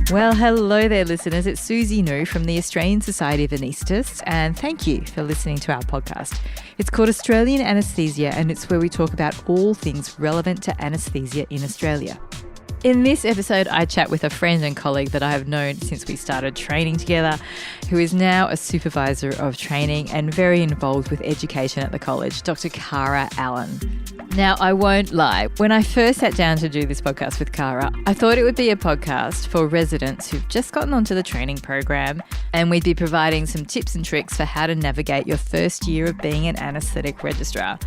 Well, hello there, listeners. It's Susie New from the Australian Society of Anaesthetists, and thank you for listening to our podcast. It's called Australian Anaesthesia, and it's where we talk about all things relevant to anaesthesia in Australia. In this episode, I chat with a friend and colleague that I have known since we started training together, who is now a supervisor of training and very involved with education at the college, Dr. Cara Allen. Now, I won't lie. When I first sat down to do this podcast with Cara, I thought it would be a podcast for residents who've just gotten onto the training program, and we'd be providing some tips and tricks for how to navigate your first year of being an anaesthetic registrar.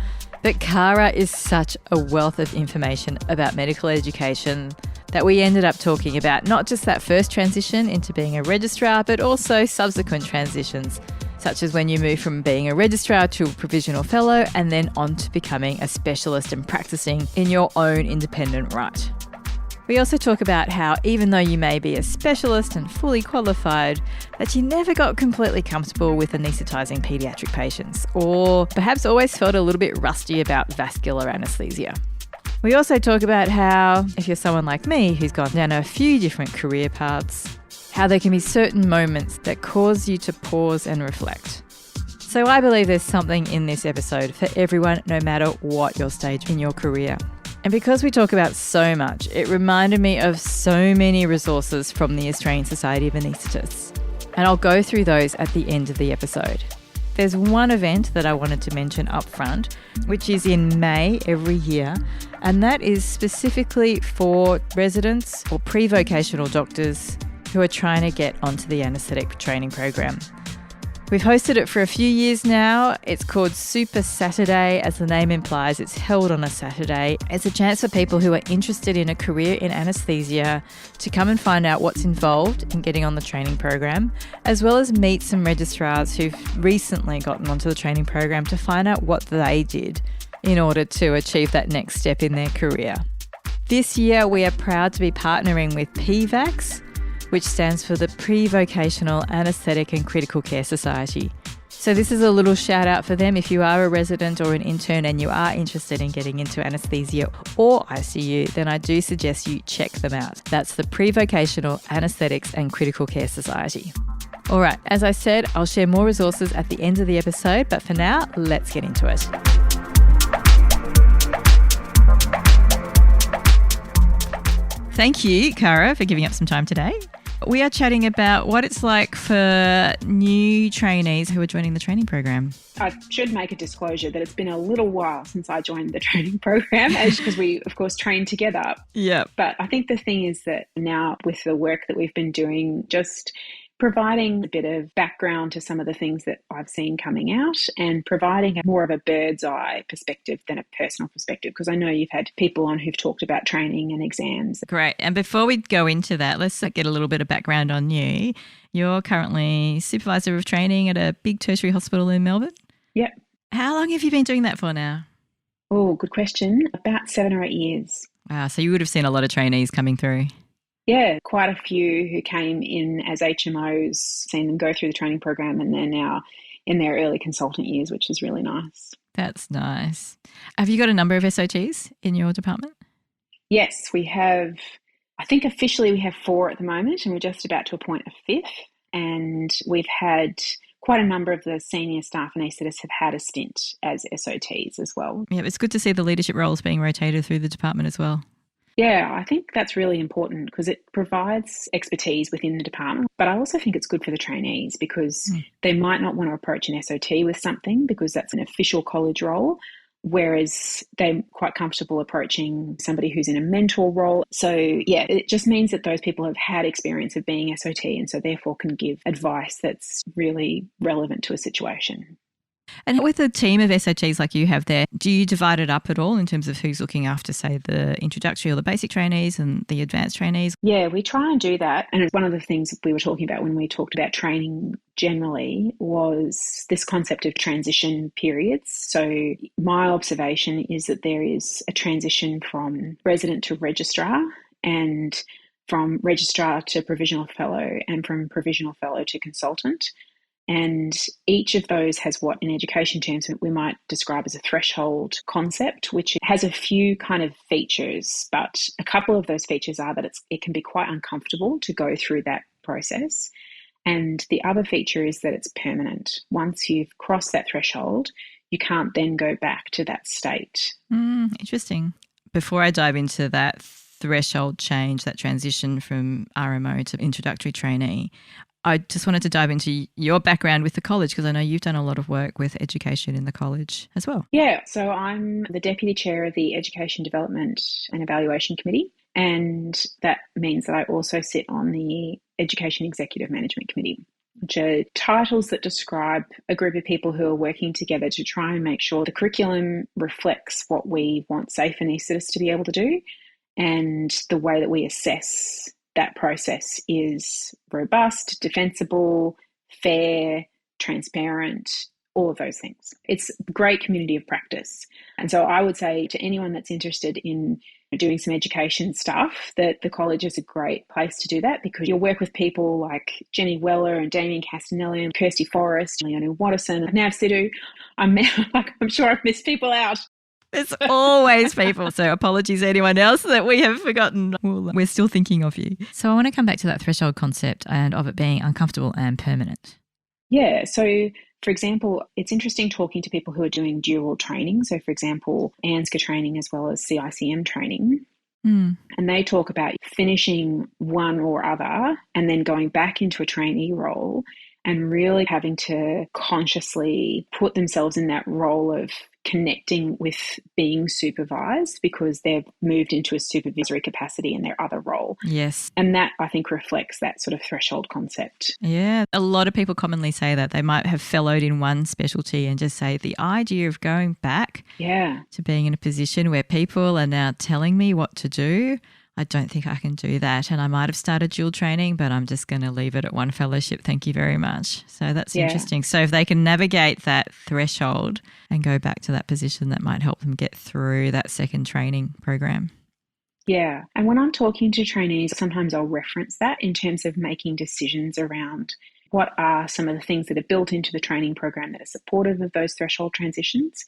But Cara is such a wealth of information about medical education that we ended up talking about not just that first transition into being a registrar, but also subsequent transitions, such as when you move from being a registrar to a provisional fellow and then on to becoming a specialist and practicing in your own independent right. We also talk about how even though you may be a specialist and fully qualified, that you never got completely comfortable with anaesthetising paediatric patients, or perhaps always felt a little bit rusty about vascular anaesthesia. We also talk about how, if you're someone like me who's gone down a few different career paths, how there can be certain moments that cause you to pause and reflect. So I believe there's something in this episode for everyone, no matter what your stage in your career. And because we talk about so much, it reminded me of so many resources from the Australian Society of Anaesthetists. And I'll go through those at the end of the episode. There's one event that I wanted to mention up front, which is in May every year, and that is specifically for residents or pre-vocational doctors who are trying to get onto the anaesthetic training program. We've hosted it for a few years now. It's called Super Saturday. As the name implies, it's held on a Saturday. It's a chance for people who are interested in a career in anaesthesia to come and find out what's involved in getting on the training program, as well as meet some registrars who've recently gotten onto the training program to find out what they did in order to achieve that next step in their career. This year, we are proud to be partnering with PVACS, which stands for the Pre-Vocational Anaesthetic and Critical Care Society. So this is a little shout out for them if you are a resident or an intern and you are interested in getting into anaesthesia or ICU, then I do suggest you check them out. That's the Pre-Vocational Anaesthetics and Critical Care Society. All right, as I said, I'll share more resources at the end of the episode, but for now, let's get into it. Thank you, Cara, for giving up some time today. We are chatting about what it's like for new trainees who are joining the training program. I should make a disclosure that it's been a little while since I joined the training program, because we, of course, trained together. Yeah. But I think the thing is that now with the work that we've been doing, just providing a bit of background to some of the things that I've seen coming out and providing more of a bird's eye perspective than a personal perspective, because I know you've had people on who've talked about training and exams. Great. And before we go into that, let's get a little bit of background on you. You're currently supervisor of training at a big tertiary hospital in Melbourne. Yep. How long have you been doing that for now? Oh, good question. About 7 or 8 years. Wow. So you would have seen a lot of trainees coming through. Yeah, quite a few who came in as HMOs, seen them go through the training program, and they're now in their early consultant years, which is really nice. That's nice. Have you got a number of SOTs in your department? Yes, we have. I think officially we have 4 at the moment, and we're just about to appoint a 5th. And we've had quite a number of the senior staff anaesthetists have had a stint as SOTs as well. Yeah, it's good to see the leadership roles being rotated through the department as well. Yeah, I think that's really important because it provides expertise within the department. But I also think it's good for the trainees because they might not want to approach an SOT with something because that's an official college role, whereas they're quite comfortable approaching somebody who's in a mentor role. So, yeah, it just means that those people have had experience of being SOT and so therefore can give advice that's really relevant to a situation. And with a team of SOTs like you have there, do you divide it up at all in terms of who's looking after, say, the introductory or the basic trainees and the advanced trainees? Yeah, we try and do that. And one of the things we were talking about when we talked about training generally was this concept of transition periods. So my observation is that there is a transition from resident to registrar and from registrar to provisional fellow and from provisional fellow to consultant. And each of those has what in education terms we might describe as a threshold concept, which has a few kind of features, but a couple of those features are that it can be quite uncomfortable to go through that process. And the other feature is that it's permanent. Once you've crossed that threshold, you can't then go back to that state. Interesting. Before I dive into that threshold change, that transition from RMO to introductory trainee, I just wanted to dive into your background with the college, because I know you've done a lot of work with education in the college as well. Yeah, so I'm the Deputy Chair of the Education Development and Evaluation Committee, and that means that I also sit on the Education Executive Management Committee, which are titles that describe a group of people who are working together to try and make sure the curriculum reflects what we want safe anaesthetists to be able to do, and the way that we assess that process is robust, defensible, fair, transparent, all of those things. It's a great community of practice. And so I would say to anyone that's interested in doing some education stuff that the college is a great place to do that, because you'll work with people like Jenny Weller and Damien Castanelli and Kirsty Forrest, Leonie Watterson, Nav Sidhu. I'm sure I've missed people out. There's always people, so apologies to anyone else that we have forgotten. We're still thinking of you. So I want to come back to that threshold concept and of it being uncomfortable and permanent. Yeah, so for example, it's interesting talking to people who are doing dual training. So for example, ANZCA training as well as CICM training. And they talk about finishing one or other and then going back into a trainee role and really having to consciously put themselves in that role of connecting with being supervised because they've moved into a supervisory capacity in their other role. Yes. And that, I think, reflects that sort of threshold concept. Yeah. A lot of people commonly say that they might have fellowed in one specialty and just say the idea of going back to being in a position where people are now telling me what to do, I don't think I can do that. And I might have started dual training, but I'm just going to leave it at one fellowship. Thank you very much. So that's interesting. So if they can navigate that threshold and go back to that position, that might help them get through that second training program. Yeah. And when I'm talking to trainees, sometimes I'll reference that in terms of making decisions around what are some of the things that are built into the training program that are supportive of those threshold transitions,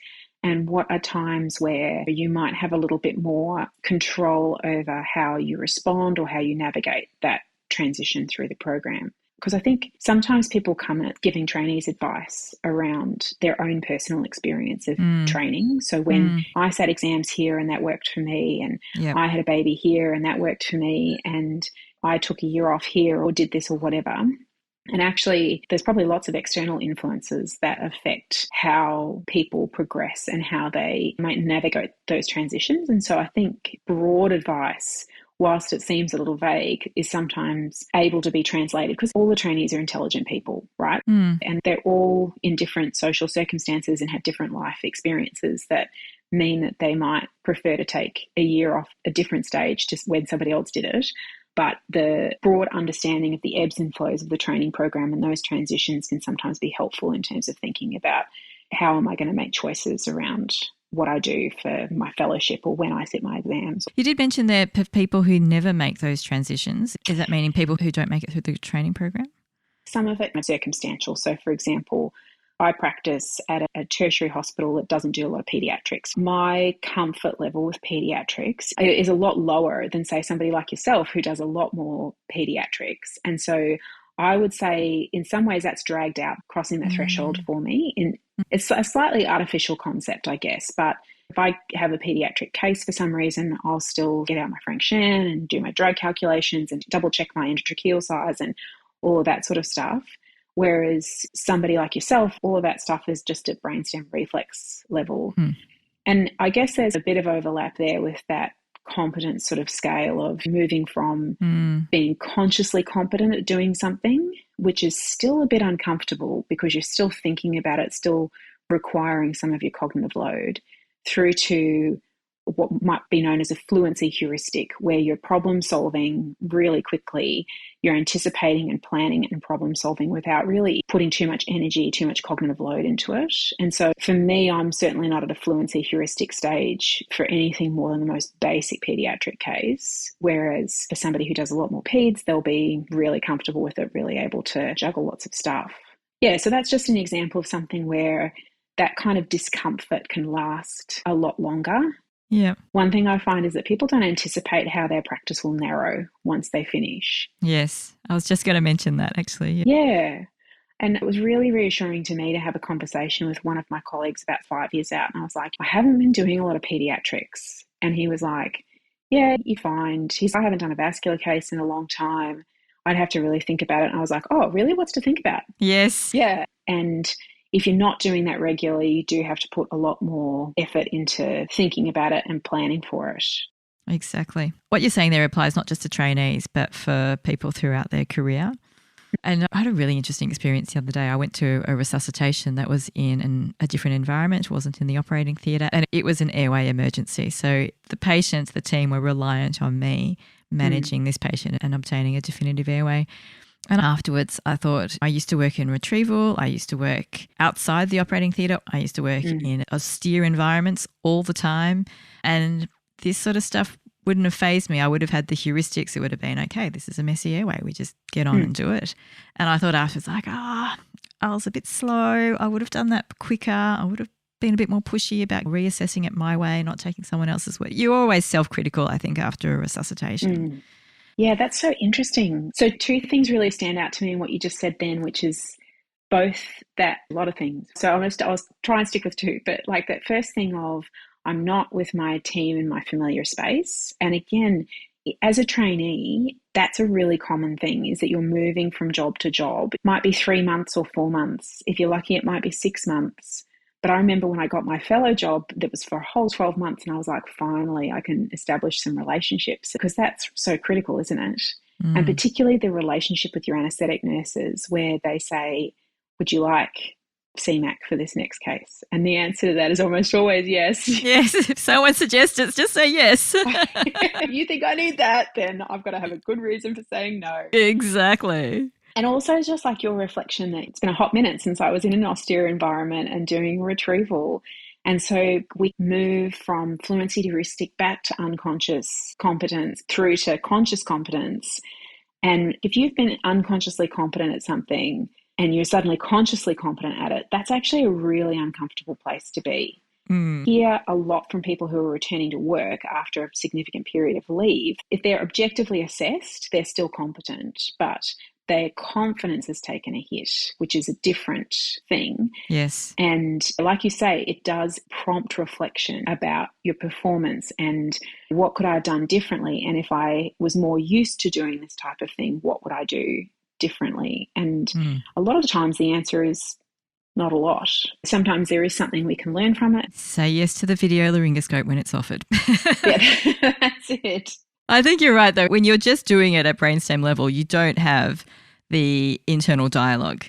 and what are times where you might have a little bit more control over how you respond or how you navigate that transition through the program. Because I think sometimes people come at giving trainees advice around their own personal experience of training. So when I sat exams here and that worked for me, and I had a baby here and that worked for me, and I took a year off here or did this or whatever. And actually, there's probably lots of external influences that affect how people progress and how they might navigate those transitions. And so I think broad advice, whilst it seems a little vague, is sometimes able to be translated because all the trainees are intelligent people, right? And they're all in different social circumstances and have different life experiences that mean that they might prefer to take a year off a different stage just when somebody else did it. But the broad understanding of the ebbs and flows of the training program and those transitions can sometimes be helpful in terms of thinking about how am I going to make choices around what I do for my fellowship or when I sit my exams. You did mention there people who never make those transitions. Is that meaning people who don't make it through the training program? Some of it is circumstantial. So, for example, I practice at a tertiary hospital that doesn't do a lot of paediatrics. My comfort level with paediatrics is a lot lower than, say, somebody like yourself who does a lot more paediatrics. And so I would say in some ways that's dragged out crossing the threshold for me. It's a slightly artificial concept, I guess, but if I have a paediatric case for some reason, I'll still get out my Frank Shan and do my drug calculations and double check my endotracheal size and all of that sort of stuff. Whereas somebody like yourself, all of that stuff is just at brainstem reflex level. And I guess there's a bit of overlap there with that competence sort of scale of moving from being consciously competent at doing something, which is still a bit uncomfortable because you're still thinking about it, still requiring some of your cognitive load, through to what might be known as a fluency heuristic, where you're problem solving really quickly, you're anticipating and planning and problem solving without really putting too much energy, too much cognitive load into it. And so for me, I'm certainly not at a fluency heuristic stage for anything more than the most basic pediatric case, whereas for somebody who does a lot more peds, they'll be really comfortable with it, really able to juggle lots of stuff. Yeah, so that's just an example of something where that kind of discomfort can last a lot longer. Yeah. One thing I find is that people don't anticipate how their practice will narrow once they finish. Yes. I was just going to mention that actually. Yeah. And it was really reassuring to me to have a conversation with one of my colleagues about 5 years out. And I was like, I haven't been doing a lot of pediatrics. And he was like, yeah, you're fine. I haven't done a vascular case in a long time. I'd have to really think about it. And I was like, oh, really? What's to think about? Yes. Yeah. And if you're not doing that regularly, you do have to put a lot more effort into thinking about it and planning for it. Exactly. What you're saying there applies not just to trainees, but for people throughout their career. And I had a really interesting experience the other day. I went to a resuscitation that was in a different environment. It wasn't in the operating theatre, and it was an airway emergency. So the patients, the team were reliant on me managing this patient and obtaining a definitive airway. And afterwards, I thought, I used to work in retrieval. I used to work outside the operating theatre. I used to work in austere environments all the time. And this sort of stuff wouldn't have fazed me. I would have had the heuristics. It would have been, okay, this is a messy airway. We just get on and do it. And I thought afterwards, like, I was a bit slow. I would have done that quicker. I would have been a bit more pushy about reassessing it my way, not taking someone else's way. You're always self-critical, I think, after a resuscitation. Yeah, that's so interesting. So two things really stand out to me in what you just said then, which is both that a lot of things. So I'll try and stick with two, but like that first thing of I'm not with my team in my familiar space. And again, as a trainee, that's a really common thing is that you're moving from job to job. It might be 3 months or 4 months. If you're lucky, it might be 6 months. But I remember when I got my fellow job that was for a whole 12 months and I was like, finally, I can establish some relationships because that's so critical, isn't it? And particularly the relationship with your anaesthetic nurses where they say, would you like CMAC for this next case? And the answer to that is almost always yes. Yes, if someone suggests it, just say yes. If you think I need that, then I've got to have a good reason for saying no. Exactly. And also just like your reflection that it's been a hot minute since I was in an austere environment and doing retrieval. And so we move from fluency heuristic back to unconscious competence through to conscious competence. And if you've been unconsciously competent at something and you're suddenly consciously competent at it, that's actually a really uncomfortable place to be. Hear a lot from people who are returning to work after a significant period of leave. If they're objectively assessed, they're still competent, but their confidence has taken a hit, which is a different thing. Yes. And like you say, it does prompt reflection about your performance and what could I have done differently? And if I was more used to doing this type of thing, what would I do differently? And a lot of the times the answer is not a lot. Sometimes there is something we can learn from it. Say yes to the video laryngoscope when it's offered. Yeah, that's it. I think you're right, though. When you're just doing it at brainstem level, you don't have the internal dialogue.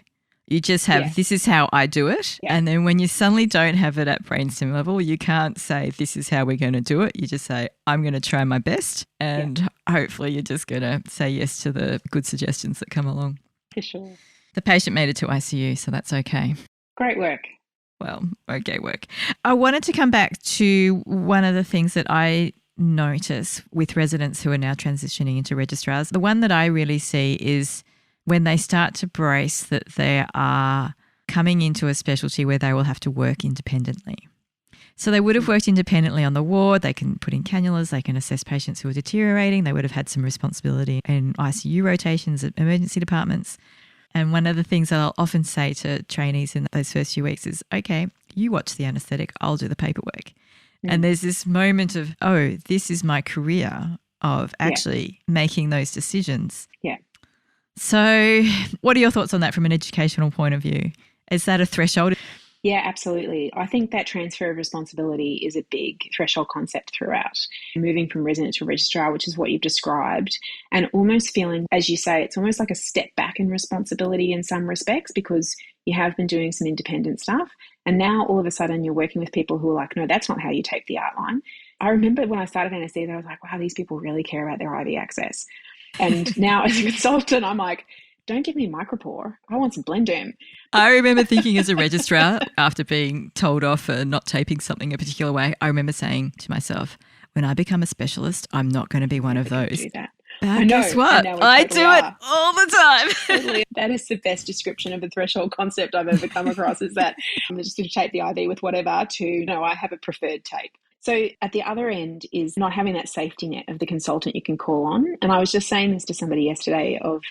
You just have, this is how I do it. Yeah. And then when you suddenly don't have it at brainstem level, you can't say, this is how we're going to do it. You just say, I'm going to try my best. And hopefully you're just going to say yes to the good suggestions that come along. For sure. The patient made it to ICU, so that's okay. Great work. Well, okay work. I wanted to come back to one of the things that I notice with residents who are now transitioning into registrars. The one that I really see is when they start to brace that they are coming into a specialty where they will have to work independently. So they would have worked independently on the ward. They can put in cannulas. They can assess patients who are deteriorating. They would have had some responsibility in ICU rotations at emergency departments. And one of the things that I'll often say to trainees in those first few weeks is, okay, you watch the anaesthetic, I'll do the paperwork. And there's this moment of, oh, this is my career of actually making those decisions. Yeah. So what are your thoughts on that from an educational point of view? Is that a threshold? Yeah, absolutely. I think that transfer of responsibility is a big threshold concept throughout. Moving from resident to registrar, which is what you've described, and almost feeling, as you say, it's almost like a step back in responsibility in some respects because you have been doing some independent stuff. And now all of a sudden you're working with people who are like, no, that's not how you tape the outline. I remember when I started anaesthesia, I was like, wow, these people really care about their IV access. And now as a consultant, I'm like, don't give me micropore. I want some Blendem. I remember thinking as a registrar, after being told off for not taping something a particular way, I remember saying to myself, when I become a specialist, I'm not going to be one of those. I know. Guess what? And I do it all the time. Totally. That is the best description of the threshold concept I've ever come across, is that I'm just going to tape the IV with whatever to, no, I have a preferred tape. So at the other end is not having that safety net of the consultant you can call on. And I was just saying this to somebody yesterday of,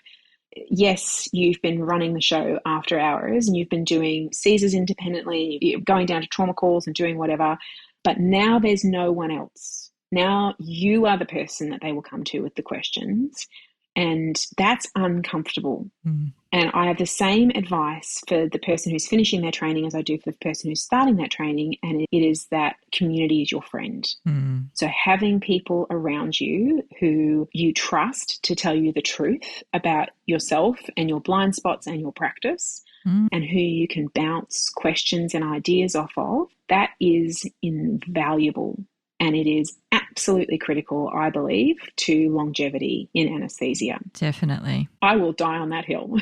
yes, you've been running the show after hours and you've been doing Caesars independently, you're going down to trauma calls and doing whatever, but now there's no one else. Now you are the person that they will come to with the questions, and that's uncomfortable. And I have the same advice for the person who's finishing their training as I do for the person who's starting that training, and it is that community is your friend. So having people around you who you trust to tell you the truth about yourself and your blind spots and your practice, and who you can bounce questions and ideas off of, that is invaluable. And it is absolutely critical, I believe, to longevity in anaesthesia. Definitely. I will die on that hill.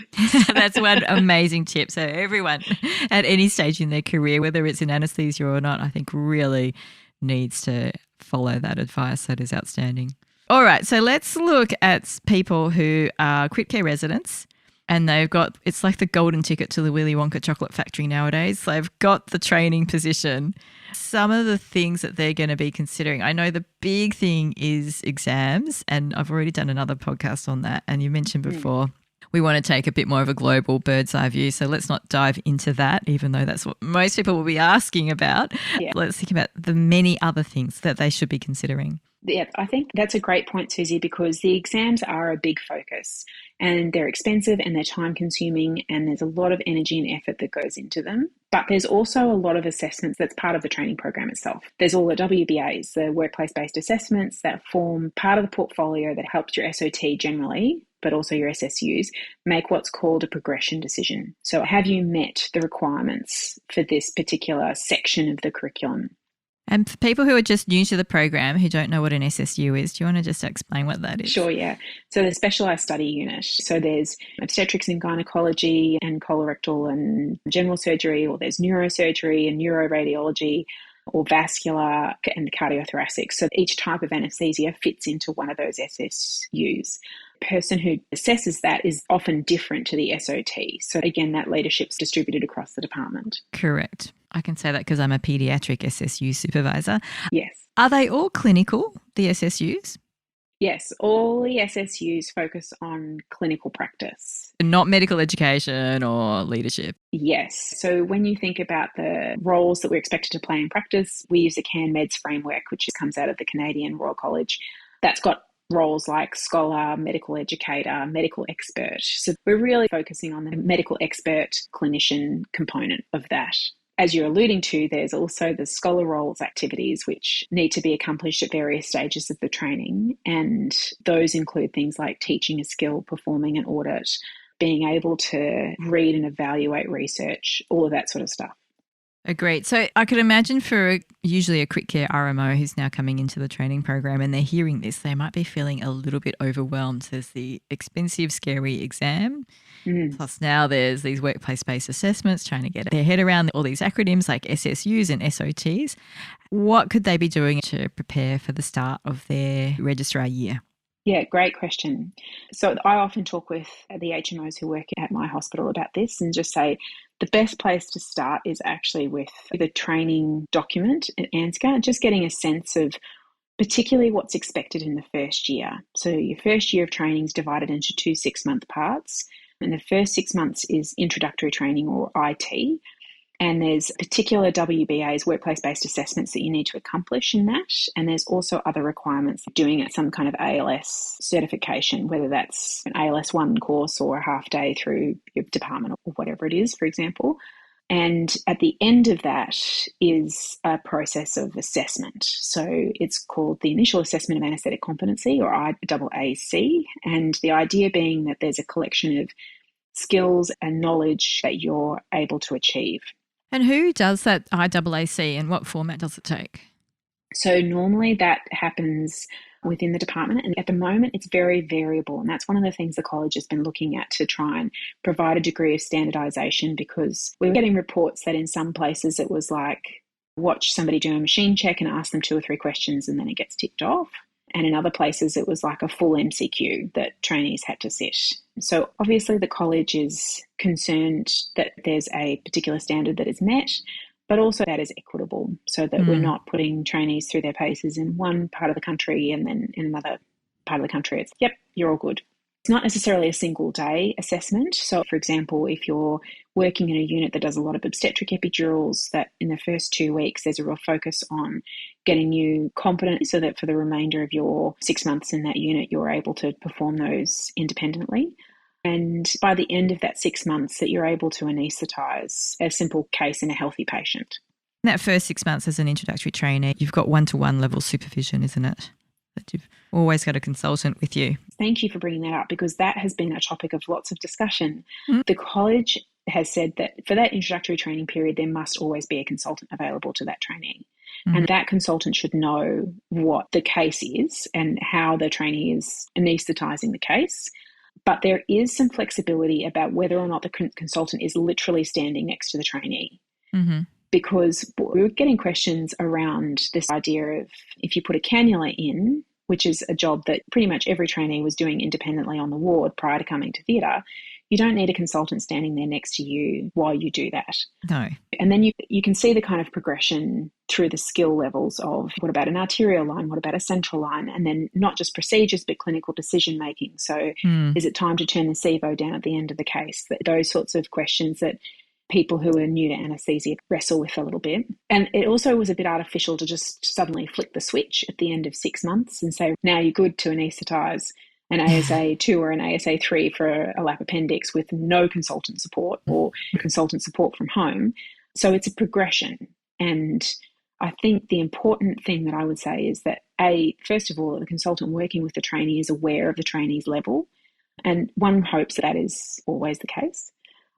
That's one amazing tip. So everyone at any stage in their career, whether it's in anaesthesia or not, I think really needs to follow that advice. That is outstanding. All right. So let's look at people who are crit care residents. And they've got, it's like the golden ticket to the Willy Wonka chocolate factory nowadays. They've got the training position. Some of the things that they're going to be considering, I know the big thing is exams, and I've already done another podcast on that. And you mentioned before, we want to take a bit more of a global bird's eye view. So let's not dive into that, even though that's what most people will be asking about. Yeah. Let's think about the many other things that they should be considering. Yeah, I think that's a great point, Susie, because the exams are a big focus and they're expensive and they're time consuming and there's a lot of energy and effort that goes into them. But there's also a lot of assessments that's part of the training program itself. There's all the WBAs, the workplace-based assessments that form part of the portfolio that helps your SOT generally, but also your SSUs, make what's called a progression decision. So have you met the requirements for this particular section of the curriculum? And for people who are just new to the program, who don't know what an SSU is, do you want to just explain what that is? Sure, yeah. So the specialised study unit. So there's obstetrics and gynecology and colorectal and general surgery, or there's neurosurgery and neuroradiology, or vascular and cardiothoracic. So each type of anaesthesia fits into one of those SSUs. The person who assesses that is often different to the SOT. So again, that leadership's distributed across the department. Correct. I can say that because I'm a paediatric SSU supervisor. Yes. Are they all clinical, the SSUs? Yes, all the SSUs focus on clinical practice. Not medical education or leadership? Yes. So when you think about the roles that we're expected to play in practice, we use the CAN-MEDS framework, which comes out of the Canadian Royal College. That's got roles like scholar, medical educator, medical expert. So we're really focusing on the medical expert clinician component of that. As you're alluding to, there's also the scholar roles activities which need to be accomplished at various stages of the training. And those include things like teaching a skill, performing an audit, being able to read and evaluate research, all of that sort of stuff. Agreed. So I could imagine for usually a crit care RMO who's now coming into the training program and they're hearing this, they might be feeling a little bit overwhelmed. There's the expensive, scary exam. Plus now there's these workplace-based assessments, trying to get their head around all these acronyms like SSUs and SOTs. What could they be doing to prepare for the start of their registrar year? Yeah, great question. So I often talk with the HMOs who work at my hospital about this and just say the best place to start is actually with the training document at ANZCA, just getting a sense of particularly what's expected in the first year. So your first year of training is divided into 2 6-month parts. And the first 6 months is introductory training, or IT. And there's particular WBAs, workplace-based assessments, that you need to accomplish in that. And there's also other requirements, doing some kind of ALS certification, whether that's an ALS 1 course or a half day through your department or whatever it is, for example. And at the end of that is a process of assessment. So it's called the Initial Assessment of Anaesthetic Competency, or IAAC. And the idea being that there's a collection of skills and knowledge that you're able to achieve. And who does that IAAC and what format does it take? So normally that happens within the department, and at the moment it's very variable, and that's one of the things the college has been looking at to try and provide a degree of standardisation, because we were getting reports that in some places it was like watch somebody do a machine check and ask them 2 or 3 questions and then it gets ticked off. And in other places, it was like a full MCQ that trainees had to sit. So obviously the college is concerned that there's a particular standard that is met, but also that is equitable, so that we're not putting trainees through their paces in one part of the country and then in another part of the country it's, yep, you're all good. It's not necessarily a single day assessment. So, for example, if you're working in a unit that does a lot of obstetric epidurals, that in the first 2 weeks there's a real focus on getting you competent so that for the remainder of your 6 months in that unit, you're able to perform those independently. And by the end of that 6 months that you're able to anaesthetise a simple case in a healthy patient. In that first 6 months as an introductory trainee, you've got one-to-one level supervision, isn't it? That you've always got a consultant with you. Thank you for bringing that up, because that has been a topic of lots of discussion. The college has said that for that introductory training period, there must always be a consultant available to that trainee. And that consultant should know what the case is and how the trainee is anaesthetising the case. But there is some flexibility about whether or not the consultant is literally standing next to the trainee. Because we were getting questions around this idea of if you put a cannula in, which is a job that pretty much every trainee was doing independently on the ward prior to coming to theatre, you don't need a consultant standing there next to you while you do that. No. And then you can see the kind of progression through the skill levels of what about an arterial line, what about a central line, and then not just procedures but clinical decision making. So is it time to turn the SIVO down at the end of the case? Those sorts of questions that people who are new to anaesthesia wrestle with a little bit. And it also was a bit artificial to just suddenly flick the switch at the end of 6 months and say, now you're good to anaesthetise an ASA2 or an ASA3 for a lap appendix with no consultant support or consultant support from home. So it's a progression. And I think the important thing that I would say is that, first of all, the consultant working with the trainee is aware of the trainee's level. And one hopes that is always the case.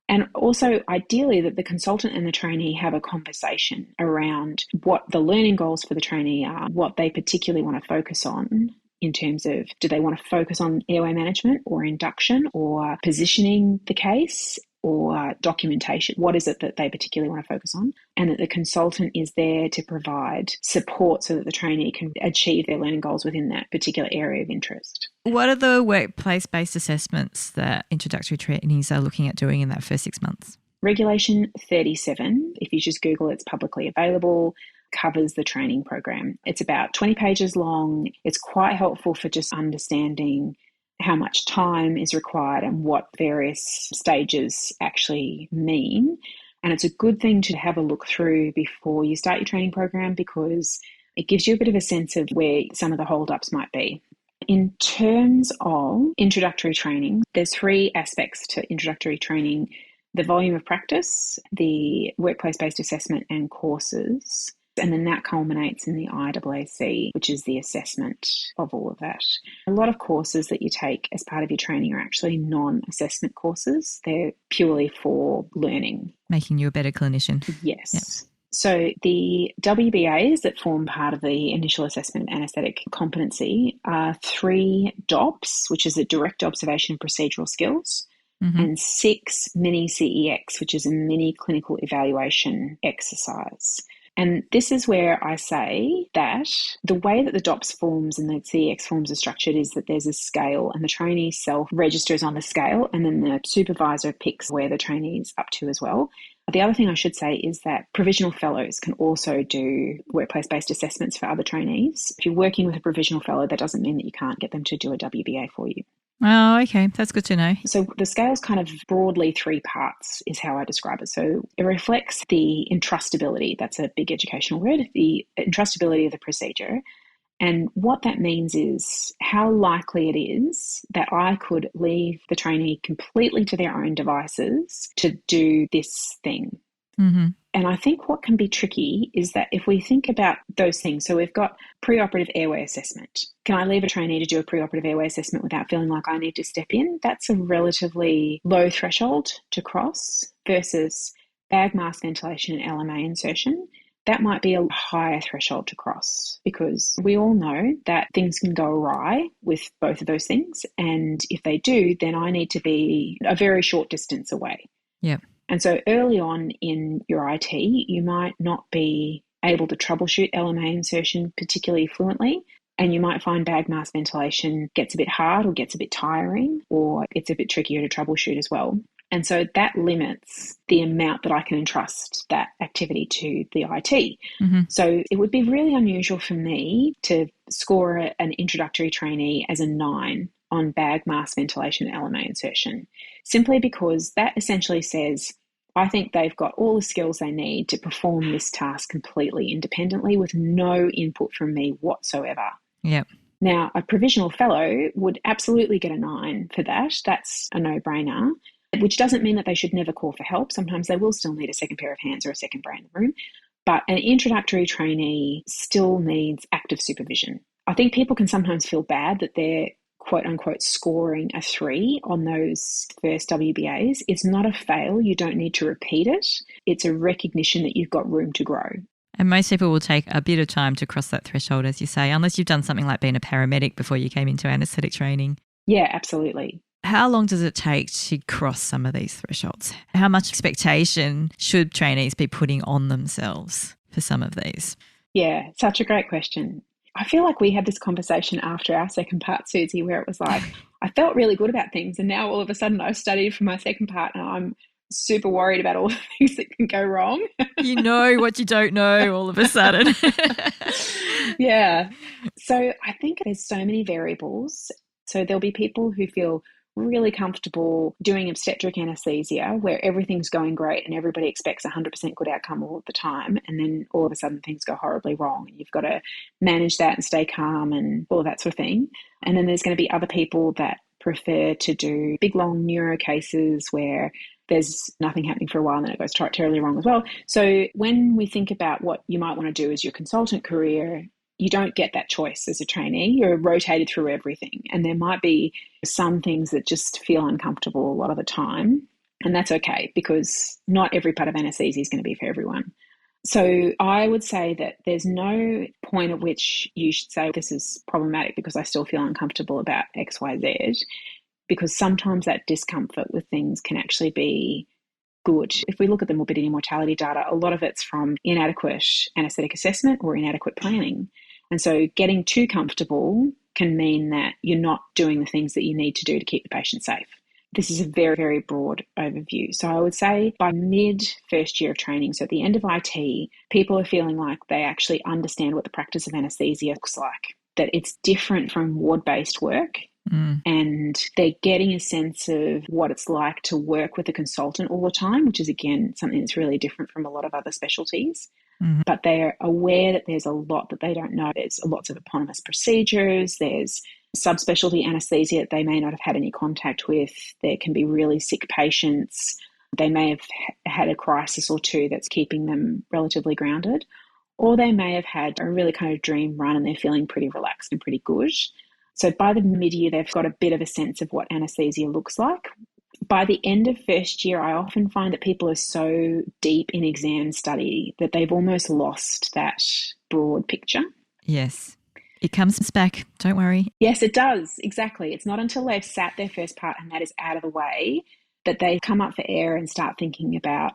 And also, ideally, that the consultant and the trainee have a conversation around what the learning goals for the trainee are, what they particularly want to focus on in terms of, do they want to focus on airway management or induction or positioning the case or documentation? What is it that they particularly want to focus on? And that the consultant is there to provide support so that the trainee can achieve their learning goals within that particular area of interest. What are the workplace-based assessments that introductory trainees are looking at doing in that first 6 months? Regulation 37, if you just Google, it's publicly available, covers the training program. It's about 20 pages long. It's quite helpful for just understanding how much time is required and what various stages actually mean. And it's a good thing to have a look through before you start your training program, because it gives you a bit of a sense of where some of the holdups might be. In terms of introductory training, there's 3 aspects to introductory training: the volume of practice, the workplace-based assessment and courses. And then that culminates in the IAAC, which is the assessment of all of that. A lot of courses that you take as part of your training are actually non-assessment courses. They're purely for learning. Making you a better clinician. Yes. Yep. So the WBAs that form part of the initial assessment of anaesthetic competency are 3 DOPS, which is a direct observation of procedural skills, and 6 mini CEX, which is a mini clinical evaluation exercise. And this is where I say that the way that the DOPS forms and the CEX forms are structured is that there's a scale and the trainee self registers on the scale, and then the supervisor picks where the trainee's up to as well. The other thing I should say is that provisional fellows can also do workplace-based assessments for other trainees. If you're working with a provisional fellow, that doesn't mean that you can't get them to do a WBA for you. Oh, okay. That's good to know. So the scale's kind of broadly 3 parts is how I describe it. So it reflects the entrustability. That's a big educational word, the entrustability of the procedure. And what that means is how likely it is that I could leave the trainee completely to their own devices to do this thing. And I think what can be tricky is that if we think about those things, so we've got preoperative airway assessment. Can I leave a trainee to do a preoperative airway assessment without feeling like I need to step in? That's a relatively low threshold to cross versus bag mask ventilation and LMA insertion. That might be a higher threshold to cross, because we all know that things can go awry with both of those things. And if they do, then I need to be a very short distance away. Yeah. And so early on in your IT, you might not be able to troubleshoot LMA insertion particularly fluently. And you might find bag mask ventilation gets a bit hard or gets a bit tiring, or it's a bit trickier to troubleshoot as well. And so that limits the amount that I can entrust that activity to the IT. Mm-hmm. So it would be really unusual for me to score an introductory trainee as a 9 on bag mask ventilation LMA insertion, simply because that essentially says, I think they've got all the skills they need to perform this task completely independently with no input from me whatsoever. Yep. Now, a provisional fellow would absolutely get a 9 for that. That's a no-brainer, which doesn't mean that they should never call for help. Sometimes they will still need a second pair of hands or a second brain in the room. But an introductory trainee still needs active supervision. I think people can sometimes feel bad that they're quote unquote scoring a 3 on those first WBAs. It's not a fail. You don't need to repeat it. It's a recognition that you've got room to grow. And most people will take a bit of time to cross that threshold, as you say, unless you've done something like being a paramedic before you came into anaesthetic training. Yeah, absolutely. How long does it take to cross some of these thresholds? How much expectation should trainees be putting on themselves for some of these? Yeah, such a great question. I feel like we had this conversation after our second part, Susie, where it was like, I felt really good about things. And now all of a sudden I've studied for my second part and I'm super worried about all the things that can go wrong. You know what you don't know all of a sudden. Yeah. So I think there's so many variables. So there'll be people who feel really comfortable doing obstetric anesthesia where everything's going great and everybody expects 100% good outcome all of the time, and then all of a sudden things go horribly wrong and you've got to manage that and stay calm and all of that sort of thing. And then there's going to be other people that prefer to do big long neuro cases where there's nothing happening for a while and then it goes terribly wrong as well. So when we think about what you might want to do as your consultant career, you don't get that choice as a trainee. You're rotated through everything. And there might be some things that just feel uncomfortable a lot of the time. And that's okay, because not every part of anaesthesia is going to be for everyone. So I would say that there's no point at which you should say this is problematic because I still feel uncomfortable about X, Y, Z, because sometimes that discomfort with things can actually be good. If we look at the morbidity and mortality data, a lot of it's from inadequate anaesthetic assessment or inadequate planning. And so getting too comfortable can mean that you're not doing the things that you need to do to keep the patient safe. This is a very, very broad overview. So I would say by mid first year of training, so at the end of IT, people are feeling like they actually understand what the practice of anaesthesia looks like, that it's different from ward-based work. And they're getting a sense of what it's like to work with a consultant all the time, which is, again, something that's really different from a lot of other specialties. But they're aware that there's a lot that they don't know. There's lots of eponymous procedures. There's subspecialty anaesthesia that they may not have had any contact with. There can be really sick patients. They may have had a crisis or two that's keeping them relatively grounded. Or they may have had a really kind of dream run and they're feeling pretty relaxed and pretty good. So by the mid-year, they've got a bit of a sense of what anaesthesia looks like. By the end of first year, I often find that people are so deep in exam study that they've almost lost that broad picture. Yes. It comes back. Don't worry. Yes, it does. Exactly. It's not until they've sat their first part and that is out of the way that they come up for air and start thinking about,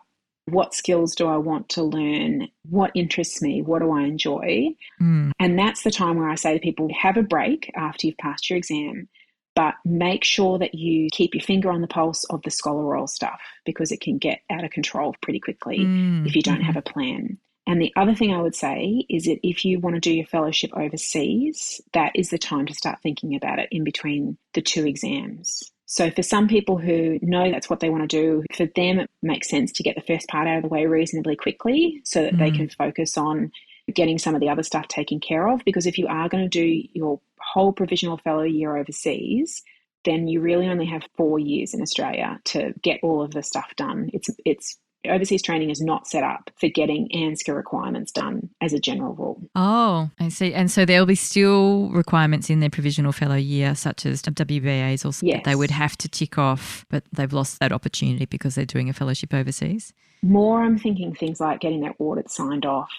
what skills do I want to learn? What interests me? What do I enjoy? And that's the time where I say to people, have a break after you've passed your exam, but make sure that you keep your finger on the pulse of the scholar roll stuff, because it can get out of control pretty quickly if you don't have a plan. And the other thing I would say is that if you want to do your fellowship overseas, that is the time to start thinking about it in between the 2 exams. So for some people who know that's what they want to do, for them it makes sense to get the first part out of the way reasonably quickly so that they can focus on getting some of the other stuff taken care of. Because if you are going to do your whole provisional fellow year overseas, then you really only have 4 years in Australia to get all of the stuff done. It's overseas training is not set up for getting ANSCA requirements done as a general rule. Oh, I see. And so there'll be still requirements in their provisional fellow year, such as WBAs or that they would have to tick off, but they've lost that opportunity because they're doing a fellowship overseas? More, I'm thinking things like getting their audit signed off.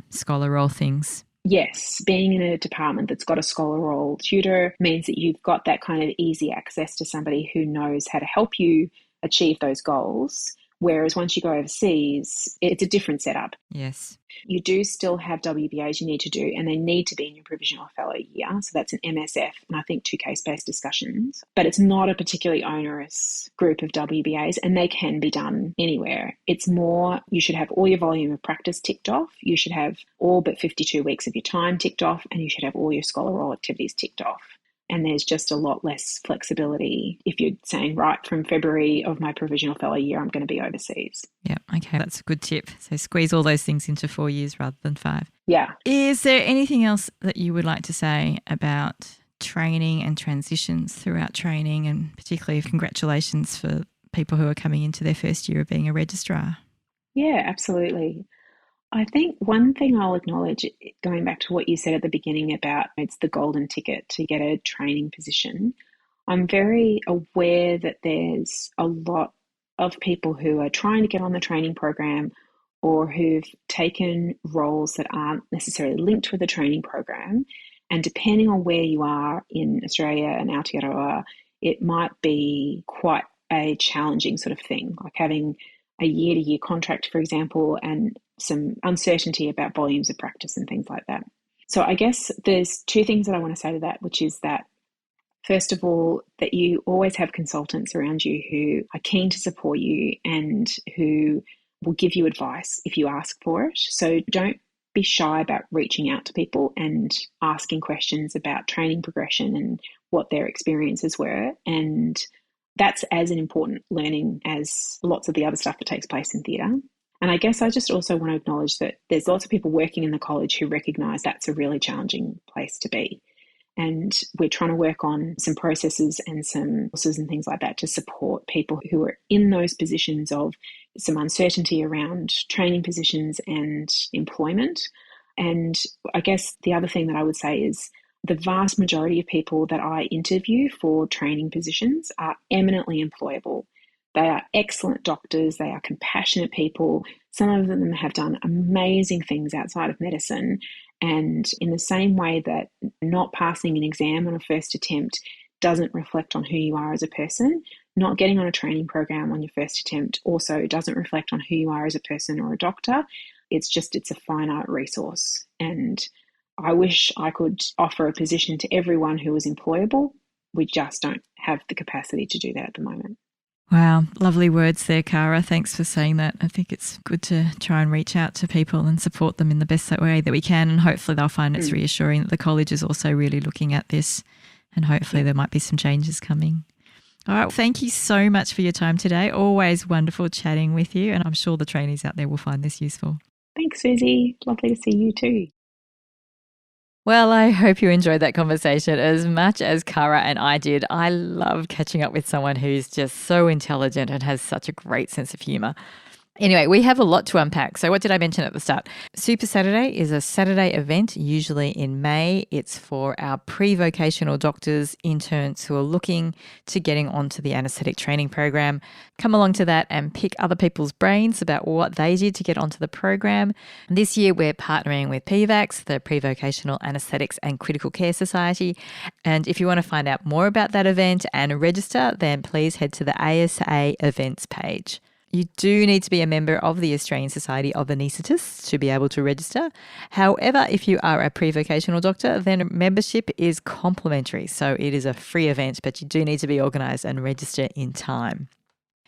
Scholar roll things. Yes, being in a department that's got a scholar roll tutor means that you've got that kind of easy access to somebody who knows how to help you achieve those goals Whereas once you go overseas, it's a different setup. Yes. You do still have WBAs you need to do, and they need to be in your provisional fellow year. So that's an MSF and I think 2 case-based discussions. But it's not a particularly onerous group of WBAs, and they can be done anywhere. It's more you should have all your volume of practice ticked off. You should have all but 52 weeks of your time ticked off, and you should have all your scholar roll activities ticked off. And there's just a lot less flexibility if you're saying, right, from February of my provisional fellow year, I'm going to be overseas. Yeah, okay, that's a good tip. So squeeze all those things into 4 years rather than 5. Yeah. Is there anything else that you would like to say about training and transitions throughout training, and particularly congratulations for people who are coming into their first year of being a registrar? Yeah, absolutely. I think one thing I'll acknowledge, going back to what you said at the beginning about it's the golden ticket to get a training position, I'm very aware that there's a lot of people who are trying to get on the training program or who've taken roles that aren't necessarily linked with the training program. And depending on where you are in Australia and Aotearoa, it might be quite a challenging sort of thing, like having a year-to-year contract, for example, and some uncertainty about volumes of practice and things like that. So I guess there's 2 things that I want to say to that, which is that, first of all, that you always have consultants around you who are keen to support you and who will give you advice if you ask for it. So don't be shy about reaching out to people and asking questions about training progression and what their experiences were. And that's as an important learning as lots of the other stuff that takes place in theatre. And I guess I just also want to acknowledge that there's lots of people working in the college who recognise that's a really challenging place to be. And we're trying to work on some processes and some courses and things like that to support people who are in those positions of some uncertainty around training positions and employment. And I guess the other thing that I would say is the vast majority of people that I interview for training positions are eminently employable. They are excellent doctors. They are compassionate people. Some of them have done amazing things outside of medicine. And in the same way that not passing an exam on a first attempt doesn't reflect on who you are as a person, not getting on a training program on your first attempt also doesn't reflect on who you are as a person or a doctor. It's a finite resource. And I wish I could offer a position to everyone who is employable. We just don't have the capacity to do that at the moment. Wow, lovely words there, Cara. Thanks for saying that. I think it's good to try and reach out to people and support them in the best way that we can, and hopefully they'll find it's reassuring that the college is also really looking at this, and hopefully there might be some changes coming. All right, thank you so much for your time today. Always wonderful chatting with you, and I'm sure the trainees out there will find this useful. Thanks, Susie. Lovely to see you too. Well, I hope you enjoyed that conversation as much as Cara and I did. I love catching up with someone who's just so intelligent and has such a great sense of humour. Anyway, we have a lot to unpack. So what did I mention at the start? Super Saturday is a Saturday event, usually in May. It's for our pre-vocational doctors, interns who are looking to getting onto the anaesthetic training program. Come along to that and pick other people's brains about what they did to get onto the program. This year we're partnering with PVACS, the Pre-Vocational Anaesthetics and Critical Care Society. And if you want to find out more about that event and register, then please head to the ASA events page. You do need to be a member of the Australian Society of Anaesthetists to be able to register. However, if you are a pre-vocational doctor, then membership is complimentary. So it is a free event, but you do need to be organised and register in time.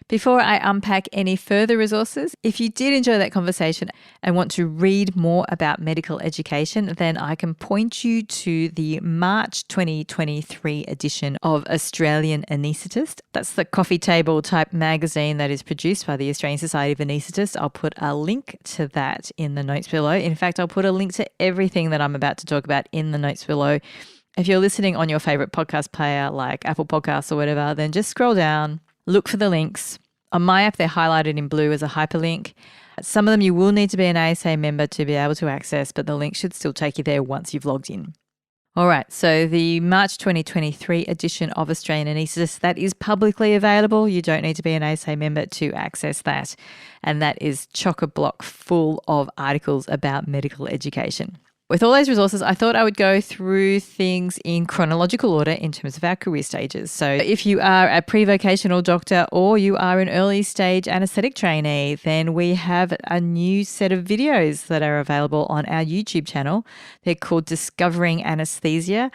Before I unpack any further resources, if you did enjoy that conversation and want to read more about medical education, then I can point you to the March 2023 edition of Australian Anaesthetist. That's the coffee table type magazine that is produced by the Australian Society of Anaesthetists. I'll put a link to that in the notes below. In fact, I'll put a link to everything that I'm about to talk about in the notes below. If you're listening on your favourite podcast player like Apple Podcasts or whatever, then just scroll down. Look for the links. On my app, they're highlighted in blue as a hyperlink. Some of them you will need to be an ASA member to be able to access, but the link should still take you there once you've logged in. All right, so the March 2023 edition of Australian Anaesthetist, that is publicly available. You don't need to be an ASA member to access that. And that is chock-a-block full of articles about medical education. With all those resources, I thought I would go through things in chronological order in terms of our career stages. So if you are a pre-vocational doctor or you are an early stage anaesthetic trainee, then we have a new set of videos that are available on our YouTube channel. They're called Discovering Anaesthesia.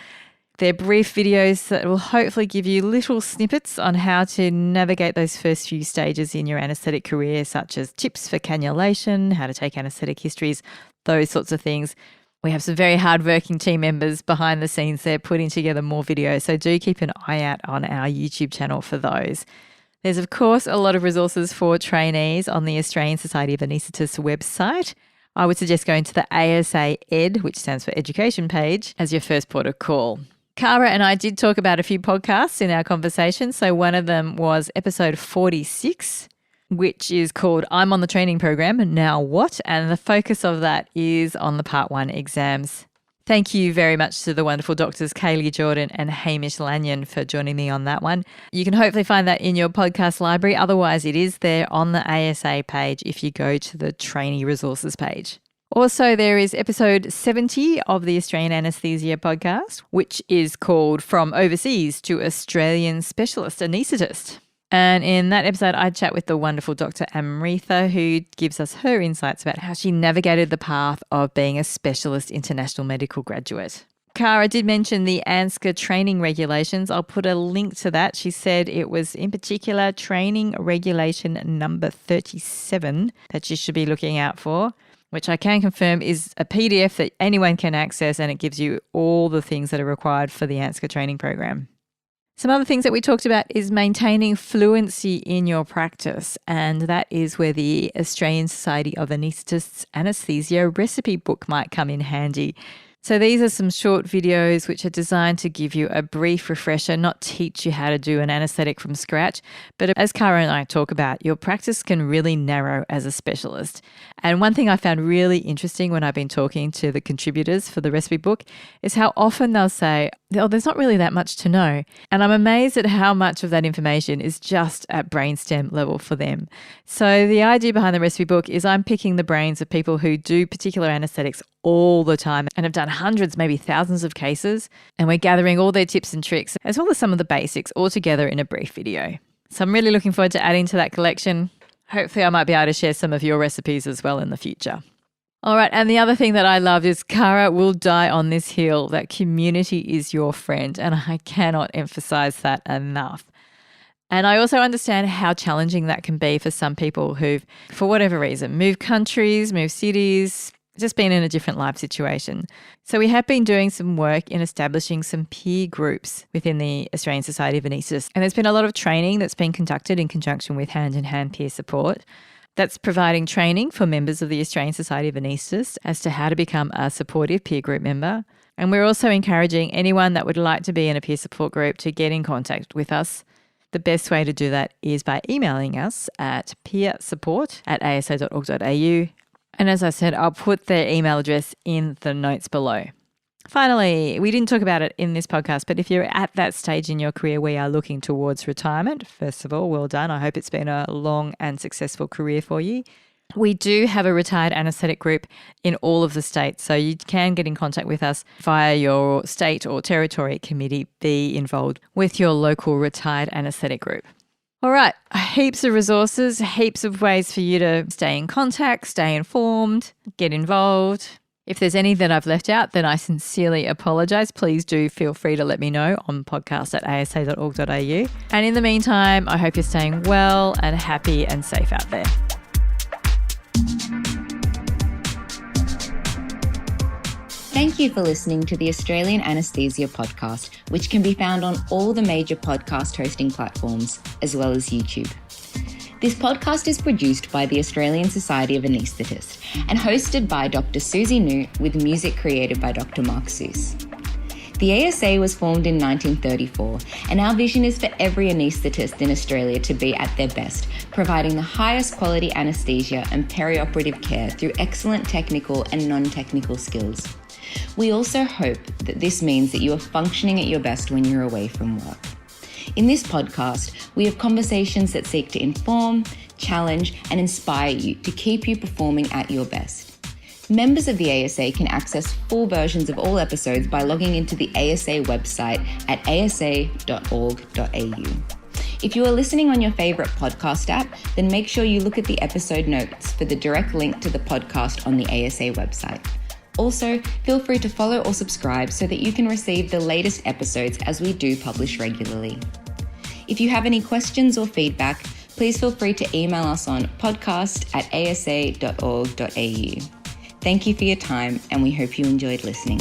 They're brief videos that will hopefully give you little snippets on how to navigate those first few stages in your anaesthetic career, such as tips for cannulation, how to take anaesthetic histories, those sorts of things. We have some very hardworking team members behind the scenes there putting together more videos, so do keep an eye out on our YouTube channel for those. There's, of course, a lot of resources for trainees on the Australian Society of Anaesthetists website. I would suggest going to the ASA Ed, which stands for Education page, as your first port of call. Cara and I did talk about a few podcasts in our conversation. So one of them was episode 46, which is called I'm on the Training Program, Now What? And the focus of that is on the Part 1 exams. Thank you very much to the wonderful doctors Kaylee Jordan and Hamish Lanyon for joining me on that one. You can hopefully find that in your podcast library. Otherwise, it is there on the ASA page if you go to the trainee resources page. Also, there is episode 70 of the Australian Anaesthesia podcast, which is called From Overseas to Australian Specialist Anaesthetist. And in that episode, I chat with the wonderful Dr. Amritha, who gives us her insights about how she navigated the path of being a specialist international medical graduate. Cara did mention the ANSCA training regulations. I'll put a link to that. She said it was in particular training regulation number 37 that you should be looking out for, which I can confirm is a PDF that anyone can access, and it gives you all the things that are required for the ANSCA training program. Some other things that we talked about is maintaining fluency in your practice, and that is where the Australian Society of Anaesthetists Anaesthesia recipe book might come in handy. So these are some short videos which are designed to give you a brief refresher, not teach you how to do an anaesthetic from scratch. But as Cara and I talk about, your practice can really narrow as a specialist. And one thing I found really interesting when I've been talking to the contributors for the recipe book is how often they'll say, oh, there's not really that much to know. And I'm amazed at how much of that information is just at brainstem level for them. So the idea behind the recipe book is I'm picking the brains of people who do particular anaesthetics all the time and have done hundreds, maybe thousands of cases. And we're gathering all their tips and tricks, as well as some of the basics, all together in a brief video. So I'm really looking forward to adding to that collection. Hopefully I might be able to share some of your recipes as well in the future. All right, and the other thing that I love is Cara will die on this hill that community is your friend, and I cannot emphasize that enough. And I also understand how challenging that can be for some people who've, for whatever reason, moved countries, moved cities, just been in a different life situation. So we have been doing some work in establishing some peer groups within the Australian Society of Anaesthetists, and there's been a lot of training that's been conducted in conjunction with hand-in-hand peer support. That's providing training for members of the Australian Society of Anaesthetists as to how to become a supportive peer group member. And we're also encouraging anyone that would like to be in a peer support group to get in contact with us. The best way to do that is by emailing us at peersupport@asa.org.au. And as I said, I'll put their email address in the notes below. Finally, we didn't talk about it in this podcast, but if you're at that stage in your career where you are looking towards retirement, first of all, well done. I hope it's been a long and successful career for you. We do have a retired anaesthetic group in all of the states, so you can get in contact with us via your state or territory committee, be involved with your local retired anaesthetic group. All right, heaps of resources, heaps of ways for you to stay in contact, stay informed, get involved. If there's any that I've left out, then I sincerely apologise. Please do feel free to let me know on podcast@asa.org.au. And in the meantime, I hope you're staying well and happy and safe out there. Thank you for listening to the Australian Anaesthesia podcast, which can be found on all the major podcast hosting platforms, as well as YouTube. This podcast is produced by the Australian Society of Anaesthetists and hosted by Dr. Susie New with music created by Dr. Mark Seuss. The ASA was formed in 1934, and our vision is for every anaesthetist in Australia to be at their best, providing the highest quality anaesthesia and perioperative care through excellent technical and non-technical skills. We also hope that this means that you are functioning at your best when you're away from work. In this podcast, we have conversations that seek to inform, challenge, and inspire you to keep you performing at your best. Members of the ASA can access full versions of all episodes by logging into the ASA website at asa.org.au. If you are listening on your favourite podcast app, then make sure you look at the episode notes for the direct link to the podcast on the ASA website. Also, feel free to follow or subscribe so that you can receive the latest episodes as we do publish regularly. If you have any questions or feedback, please feel free to email us on podcast@asa.org.au. Thank you for your time, and we hope you enjoyed listening.